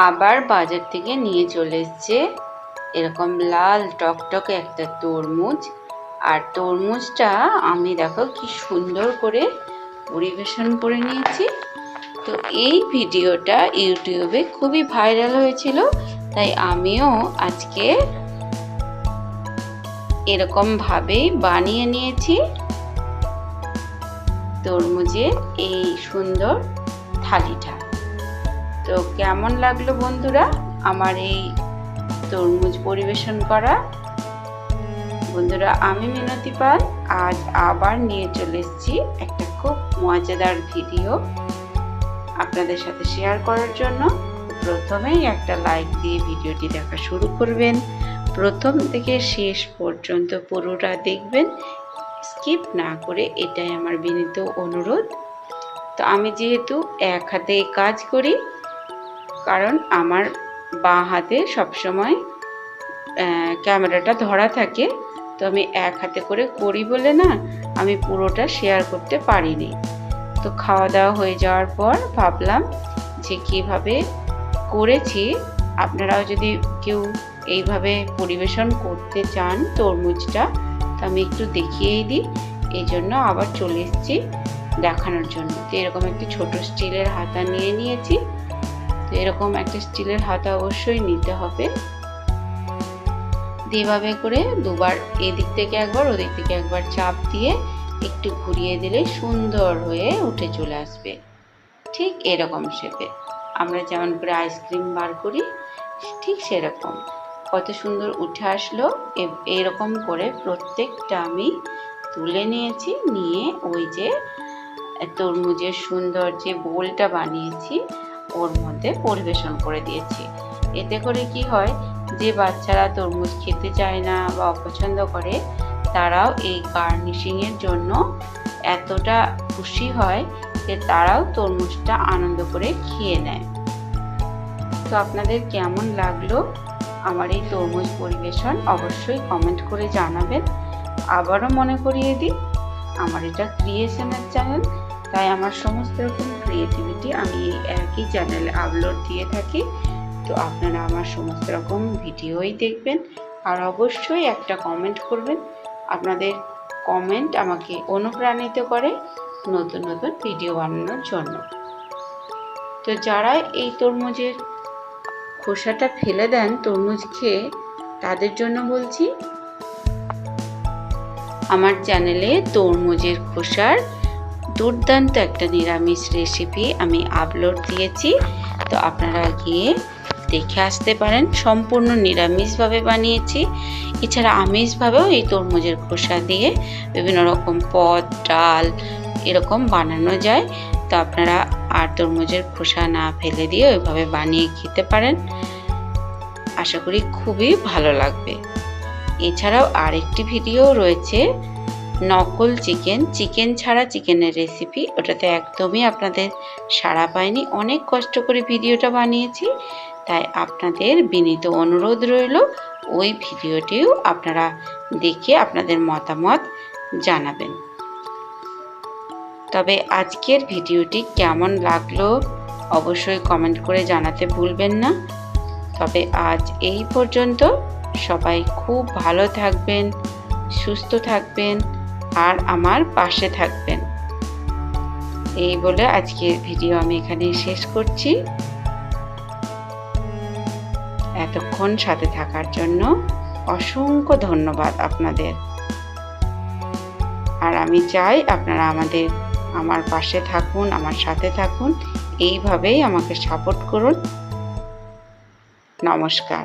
আবার বাজার থেকে নিয়ে চলে এসছে এরকম লাল টকটকে একটা তরমুজ। আর তরমুজটা আমি দেখো কি সুন্দর করে পরিবেশন করে নিয়েছি। তো এই ভিডিওটা ইউটিউবে খুবই ভাইরাল হয়েছিল, তাই আমিও আজকে এরকম ভাবেই বানিয়ে নিয়েছি তরমুজের এই সুন্দর থালিটা। তো কেমন লাগলো বন্ধুরা আমার এই তরমুজ পরিবেশন করা? বন্ধুরা, আমি মিনতি পাল আজ আবার নিয়ে চলে এসেছি একটা খুব মজাদার ভিডিও আপনাদের সাথে শেয়ার করার জন্য। প্রথমেই একটা লাইক দিয়ে ভিডিওটি দেখা শুরু করবেন, প্রথম থেকে শেষ পর্যন্ত পুরোটা দেখবেন, স্কিপ না করে, এটাই আমার বিনীত অনুরোধ। তো আমি যেহেতু এক হাতে কাজ করি, কারণ আমার বাঁ হাতে সবসময় ক্যামেরাটা ধরা থাকে, তো আমি এক হাতে করে করি বলে না আমি পুরোটা শেয়ার করতে পারিনি। তো খাওয়া দাওয়া হয়ে যাওয়ার পর ভাবলাম যে কীভাবে করেছি আপনারাও যদি কেউ এইভাবে পরিবেশন করতে চান তরমুজটা, তো আমি একটু দেখিয়েই দিই, এই জন্য আবার চলে এসেছি দেখানোর জন্য। তো এরকম একটি ছোট স্টিলের হাতা নিয়ে নিয়েছি। তো এরকম একটা স্টিলের হাতা অবশ্যই নিতে হবে। এভাবে করে দুবার এদিক থেকে একবার ওদিক থেকে একবার চাপ দিয়ে একটু ঘুরিয়ে দিলে সুন্দর হয়ে উঠে চলে আসবে, ঠিক এরকম শেপে। আমরা যেমন করে আইসক্রিম বার করি ঠিক সেরকম কত সুন্দর উঠে আসলো। এরকম করে প্রত্যেকটা আমি তুলে নিয়েছি, নিয়ে ওই যে তরমুজের সুন্দর যে বোলটা বানিয়েছি ওর মধ্যে পরিবেশন করে দিয়েছি। এতে করে কি হয়, যে বাচ্চারা তরমুজ খেতে চায় না বা অপছন্দ করে, তারাও এই গার্নিশিংয়ের জন্য এতটা খুশি হয় যে তারাও তরমুজটা আনন্দ করে খেয়ে নেয়। তো আপনাদের কেমন লাগলো আমার এই তরমুজ পরিবেশন অবশ্যই কমেন্ট করে জানাবেন। আবারও মনে করিয়ে দিই, আমার এটা ক্রিয়েশনের চ্যানেল, তাই আমার সমস্ত রকম ক্রিয়েটিভিটি আমি এই একই চ্যানেলে আপলোড দিয়ে থাকি। তো আপনারা আমার সমস্ত রকম ভিডিওই দেখবেন, আর অবশ্যই একটা কমেন্ট করবেন। আপনাদের কমেন্ট আমাকে অনুপ্রাণিত করে নতুন নতুন ভিডিও বানানোর জন্য। তো যারা এই তরমুজের খোসাটা ফেলে দেন তরমুজ খেয়ে, তাদের জন্য বলছি, আমার চ্যানেলে তরমুজের খোসার দুর্দান্ত একটা নিরামিষ রেসিপি আমি আপলোড দিয়েছি। তো আপনারা গিয়ে দেখে আসতে পারেন। সম্পূর্ণ নিরামিষভাবে বানিয়েছি, এছাড়া আমিষভাবেও এই তরমুজের খোসা দিয়ে বিভিন্ন রকম পদ, ডাল এরকম বানানো যায়। তো আপনারা আর তরমুজের খোসা না ফেলে দিয়ে ওইভাবে বানিয়ে খেতে পারেন, আশা করি খুবই ভালো লাগবে। এছাড়াও আরেকটি ভিডিও রয়েছে নকল চিকেন ছাড়া চিকেনের রেসিপি, ওটাতে একদমই আপনাদের সাড়া পায়নি, অনেক কষ্ট করে ভিডিওটা বানিয়েছি। তাই আপনাদের বিনীত অনুরোধ রইল ওই ভিডিওটিও আপনারা দেখে আপনাদের মতামত জানাবেন। তবে আজকের ভিডিওটি কেমন লাগলো অবশ্যই কমেন্ট করে জানাতে ভুলবেন না। তবে আজ এই পর্যন্ত, সবাই খুব ভালো থাকবেন, সুস্থ থাকবেন, আর আমার পাশে থাকবেন। এই বলে আজকের ভিডিও আমি এখানে শেষ করছি। এতক্ষণ সাথে থাকার জন্য অসংখ্য ধন্যবাদ আপনাদের। আর আমি চাই আপনারা আমার পাশে থাকুন, আমার সাথে থাকুন, এইভাবেই আমাকে সাপোর্ট করুন। নমস্কার।